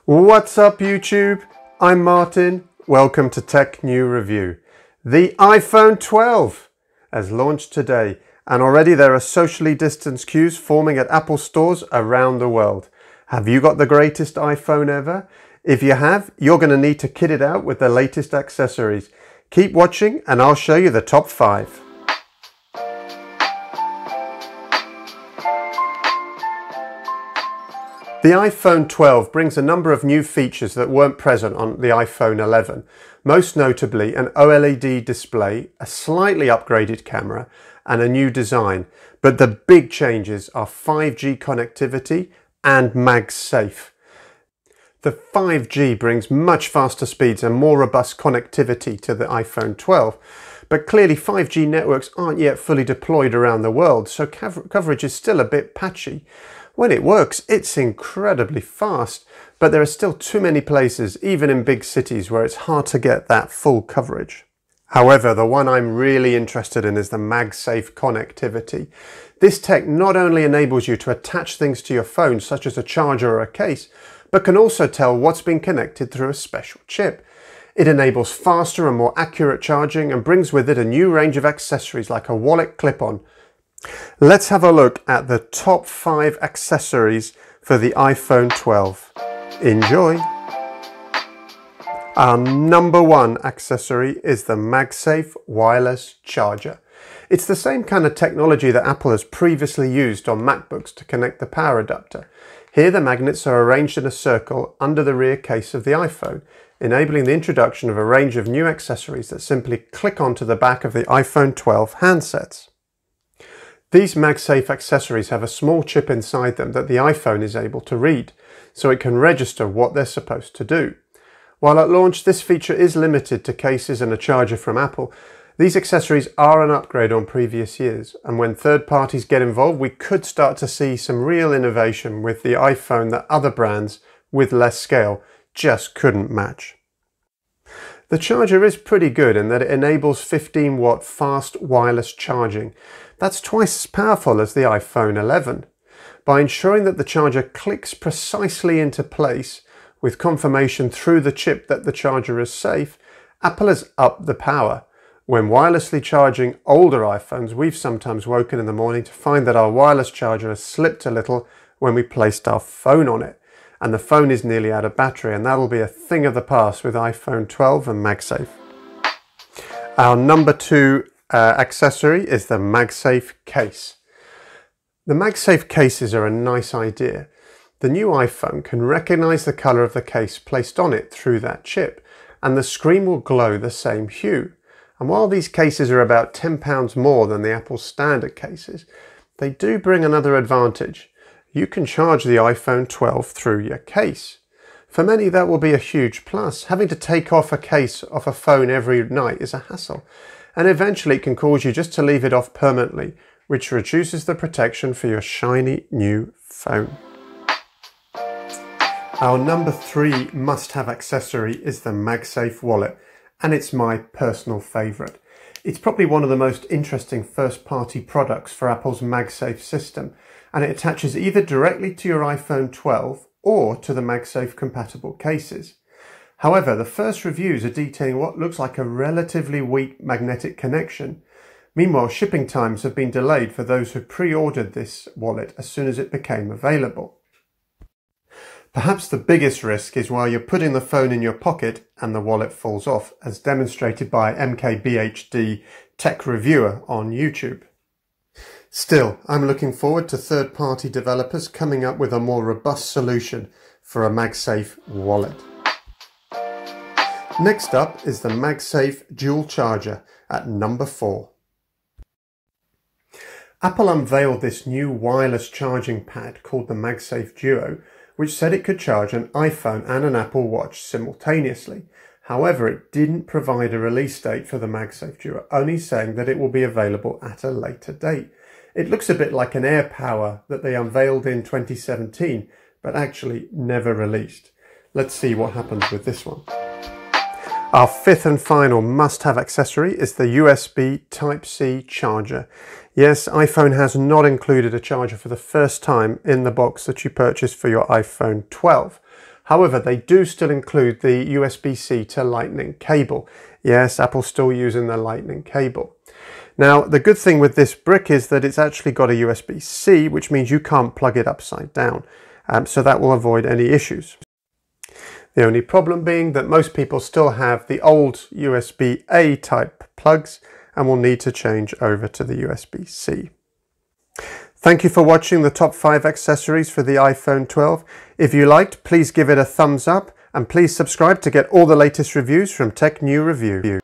What's up YouTube? I'm Martin. Welcome to Tech New Review. The iPhone 12 has launched today and already there are socially distanced queues forming at Apple stores around the world. Have you got the greatest iPhone ever? If you have, you're going to need to kit it out with the latest accessories. Keep watching and I'll show you the top 5. The iPhone 12 brings a number of new features that weren't present on the iPhone 11, most notably an OLED display, a slightly upgraded camera, and a new design. But the big changes are 5G connectivity and MagSafe. The 5G brings much faster speeds and more robust connectivity to the iPhone 12, but clearly 5G networks aren't yet fully deployed around the world, so coverage is still a bit patchy. When it works, it's incredibly fast, but there are still too many places, even in big cities, where it's hard to get that full coverage. However, the one I'm really interested in is the MagSafe connectivity. This tech not only enables you to attach things to your phone, such as a charger or a case, but can also tell what's been connected through a special chip. It enables faster and more accurate charging and brings with it a new range of accessories like a wallet clip-on. Let's have a look at the top 5 accessories for the iPhone 12. Enjoy! Our number 1 accessory is the MagSafe wireless charger. It's the same kind of technology that Apple has previously used on MacBooks to connect the power adapter. Here the magnets are arranged in a circle under the rear case of the iPhone, enabling the introduction of a range of new accessories that simply click onto the back of the iPhone 12 handsets. These MagSafe accessories have a small chip inside them that the iPhone is able to read, so it can register what they're supposed to do. While at launch this feature is limited to cases and a charger from Apple, these accessories are an upgrade on previous years, and when third parties get involved we could start to see some real innovation with the iPhone that other brands with less scale just couldn't match. The charger is pretty good in that it enables 15-watt fast wireless charging. That's twice as powerful as the iPhone 11. By ensuring that the charger clicks precisely into place with confirmation through the chip that the charger is safe, Apple has upped the power. When wirelessly charging older iPhones, we've sometimes woken in the morning to find that our wireless charger has slipped a little when we placed our phone on it, and the phone is nearly out of battery, and that'll be a thing of the past with iPhone 12 and MagSafe. Our number 2 accessory is the MagSafe case. The MagSafe cases are a nice idea. The new iPhone can recognize the color of the case placed on it through that chip, and the screen will glow the same hue. And while these cases are about £10 more than the Apple standard cases, they do bring another advantage. You can charge the iPhone 12 through your case. For many that will be a huge plus. Having to take off a case off a phone every night is a hassle, and eventually it can cause you just to leave it off permanently, which reduces the protection for your shiny new phone. Our number 3 must-have accessory is the MagSafe wallet, and it's my personal favourite. It's probably one of the most interesting first-party products for Apple's MagSafe system, and it attaches either directly to your iPhone 12 or to the MagSafe compatible cases. However, the first reviews are detailing what looks like a relatively weak magnetic connection. Meanwhile, shipping times have been delayed for those who pre-ordered this wallet as soon as it became available. Perhaps the biggest risk is while you're putting the phone in your pocket and the wallet falls off, as demonstrated by MKBHD Tech Reviewer on YouTube. Still, I'm looking forward to third-party developers coming up with a more robust solution for a MagSafe wallet. Next up is the MagSafe dual charger at number 4. Apple unveiled this new wireless charging pad called the MagSafe Duo, which said it could charge an iPhone and an Apple Watch simultaneously. However, it didn't provide a release date for the MagSafe Duo, only saying that it will be available at a later date. It looks a bit like an AirPower that they unveiled in 2017, but actually never released. Let's see what happens with this one. Our 5th and final must-have accessory is the USB Type-C charger. Yes, iPhone has not included a charger for the first time in the box that you purchased for your iPhone 12. However, they do still include the USB-C to Lightning cable. Yes, Apple's still using the Lightning cable. Now, the good thing with this brick is that it's actually got a USB-C, which means you can't plug it upside down. So that will avoid any issues. The only problem being that most people still have the old USB-A type plugs and will need to change over to the USB-C. Thank you for watching the top 5 accessories for the iPhone 12. If you liked, please give it a thumbs up and please subscribe to get all the latest reviews from Tech New Review.